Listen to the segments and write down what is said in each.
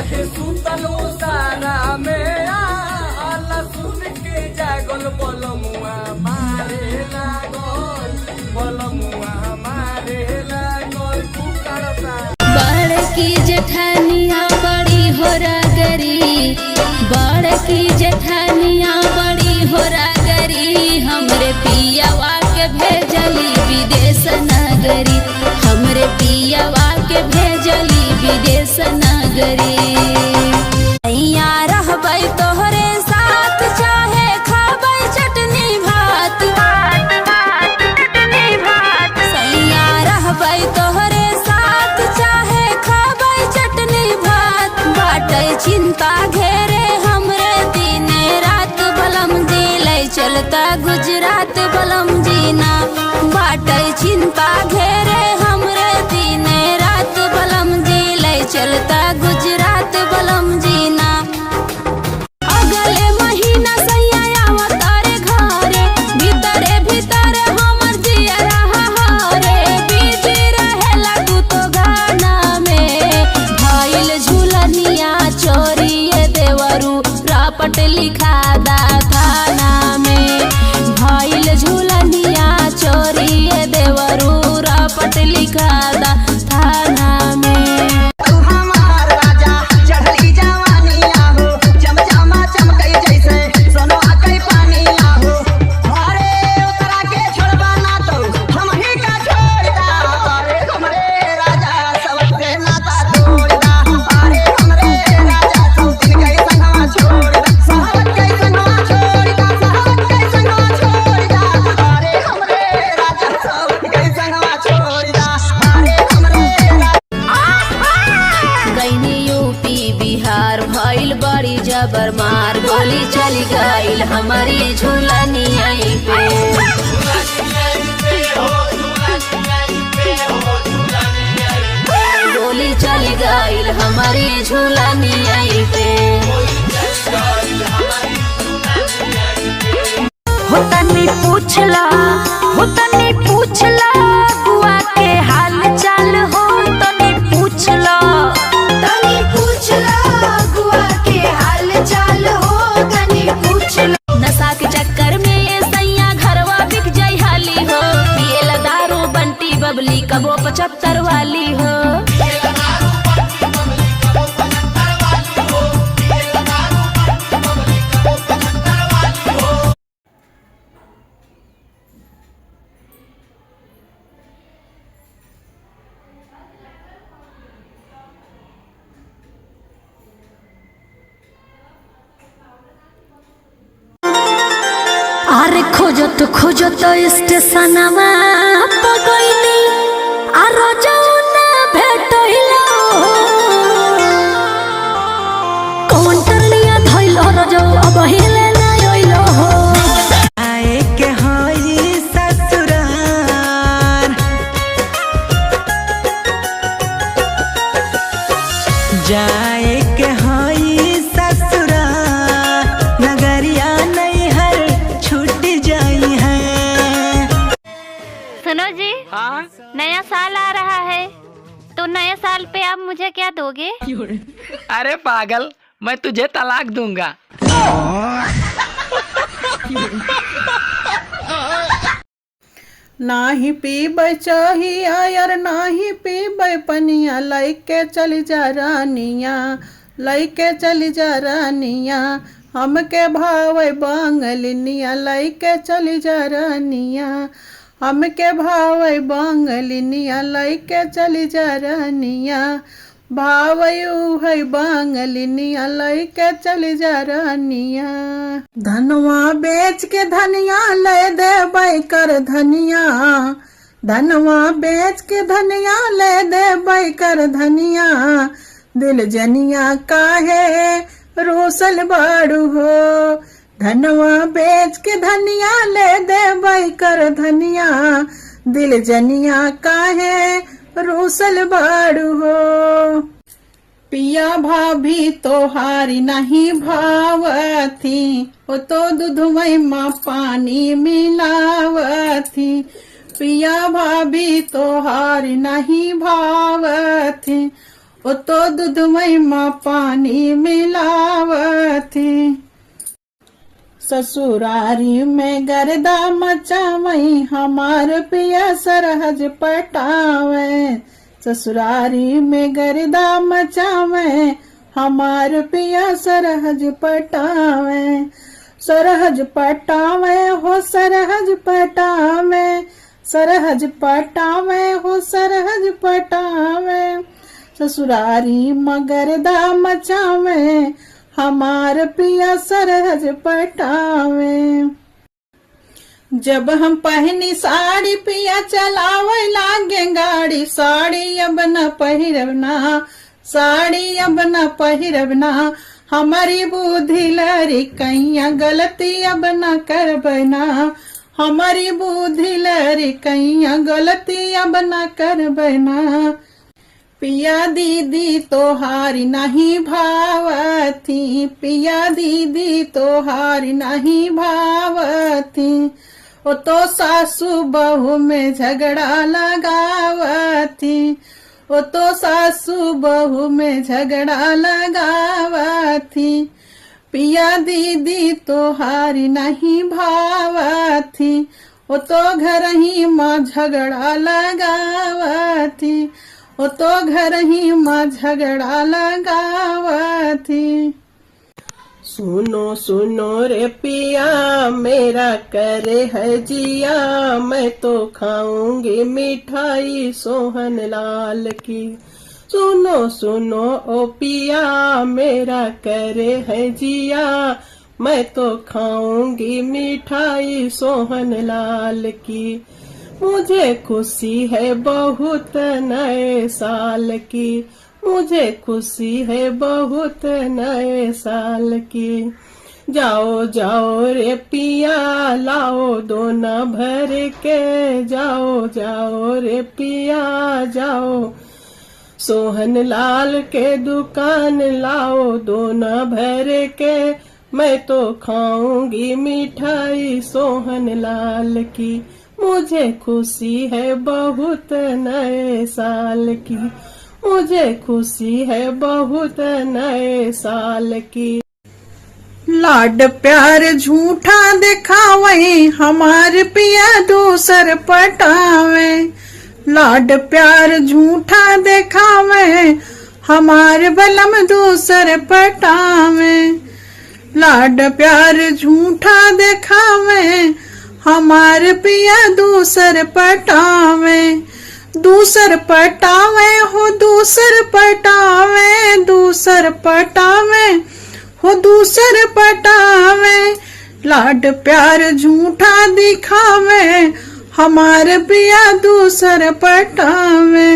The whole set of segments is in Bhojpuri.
रहे सुतल उसारा में आला सुन के जागल बलमुआ मारे लागल बलमुआ मारे लागल पुकारता। बड़की जेठानिया बड़ी होरागरी, बड़की जेठानिया बड़ी होरागरी, हमरे पियावा के भेजली विदेश नगरी, हमरे पियावा के भेजली विदेश नगरी। नैया रहबै तोहरे साथ चाहे खाबै चटनी भात, सैया रहबै तोहरे साथ चाहे खाबै चटनी भात, बाटै चिंता घेरे हमरे दिने रात, बलम जी लै चलता गुजरात बलम जीना, बाटै चिंता घेरे हमरे दिने रात, बलम जी लै चलता गुजरात बलम जीना। अगले महीना सैया आवतारे घरे, भीतरे भीतरे हमर जिया रहा हरे, बीजी रहेला तू तो गाना में, भइल झूलनिया चोरिए देवरू रापट लिखा दा थाना में, भइल झूलनिया चोरिए देवरू रापट लिखा दा थाना में। भइल बड़ी जबर मार, गोली चली गईल हमारी झूलनिया पे, गोली चली गईल हमारी झूलनिया पे। हो तनी पूछला, हो तनी पूछला बुआ के हाल चाल, हो तनी पूछला, तनी पूछला नशा के चक्कर में ये सैया घरवा बिक जाई हाली हो, पिएला दारू बंटी बबली कबो 75 वाली हो। अरे खोजत खोजत स्टेशनवा पगैली, आरो जौना भेटैला काउंटर लिया धैलो रजौ अब हिले ना अइलो हो। आए के हई ससुरार, जाए के हई ससुरार, नगरिया नैहर छूट जाई है। सुनो जी, हाँ? नया साल आ रहा है तो नए साल पे आप मुझे क्या दोगे? अरे पागल, मैं तुझे तलाक दूंगा। नाही पीबै चाहिया यार नाही पीबै पनिया, लैके चली जा रानिया, लैके चली जा रानिया, हमके भावे बांगलिनिया, लैके चली जा रानिया, हमके भावे बांगलिनिया, लैके चली जा रानिया, भावयू है बांगलिनिया, लैके चली जा रानिया। धनवा बेच के धनिया ले देबै कर धनिया, धनवा बेच के धनिया ले देबै कर धनिया, दिल जनिया काहे रोसल बाड़ू हो, धनवा बेच के धनिया ले देबै कर धनिया, दिल जनिया काहे रोसल बाड़ू हो। पिया भाभी तोहारी नहीं भावथी, वो तो दूधमई माँ पानी मिलावथी, पिया भाभी तोहारी नहीं भावथी, ओ तो दूध में पानी मिलावती। ससुरारी में गर्दा मचावई हमार पिया सरहज पटावे। ससुरारी में गर्दा मचावे हमार पिया सरहज पटावे। सरहज पटावे हो सरहज पटावे, सरहज पटावे हो सरहज पटावे। ससुरारी मगरदा मचावे हमार पिया सरहज पटावे। जब हम पहनी साड़ी पिया चलावे लागे गाड़ी। साड़ी अब न पहिरवना, साड़ी अब न पहिरवना। हमारी बुद्धि लरी कैया गलती अब न करबना। हमारी बुद्धि लरी कैया गलती अब न करबना। पिया दीदी तोहारी नहीं भावती, पिया दीदी तोहारी नहीं भावती। ओ तो सासू बहू में झगड़ा लगावती। ओ तो सासू बहू में झगड़ा लगावती। पिया दीदी तोहारी नहीं भावती। ओ तो घर ही माँ झगड़ा लगावती। ओ तो घर ही माँ झगड़ा लगावती। सुनो सुनो रे पिया मेरा करे है जिया। मैं तो खाऊंगी मिठाई सोहन लाल की। सुनो सुनो ओ पिया मेरा करे है जिया। मैं तो खाऊंगी मिठाई सोहन लाल की। मुझे खुशी है बहुत नए साल की। मुझे खुशी है बहुत नए साल की। जाओ जाओ रे पिया लाओ दोना भर के। जाओ जाओ रे पिया जाओ सोहन लाल के दुकान लाओ दोना भर के। मैं तो खाऊंगी मिठाई सोहन लाल की। मुझे खुशी है बहुत नए साल की। मुझे खुशी है बहुत नए साल की। लाड प्यार झूठा दिखावे हमार पिया दूसर पटावे। लाड प्यार झूठा दिखावे हमार बलम दूसर पटावे। लाड प्यार झूठा दिखावे हमार पिया दूसर पटावे। दूसर पटावे हो दूसर पटावे। दूसर पटावे हो दूसर पटावे। लाड प्यार झूठा दिखावे हमार पिया दूसर पटावे।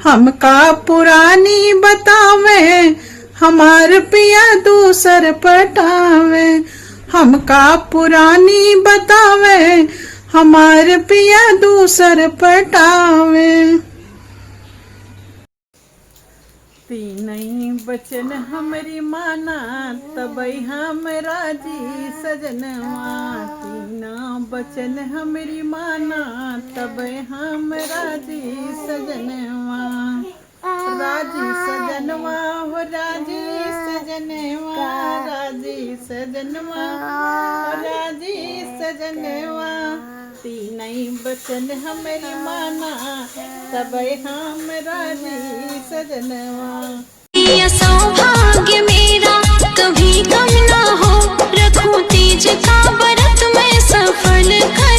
हमका पुरानी बतावे हमार पिया दूसर पटावे। हमका पुरानी बतावे हमार पिया दूसर पटावे। तीनई बचन हमरी माना तबई हमरा जी सजनवा। तीना बचन हमरी माना तबई हमरा जी सजनवा। राजी सजनवा हो राजी सजनवा। राजी सजनवा राजी सजनवा। तीनई बचन हमरी माना तबई हमरा जी सजनवा। ये सौभाग्य मेरा कभी कम ना हो। रखूं तीज का व्रत में सफल कर।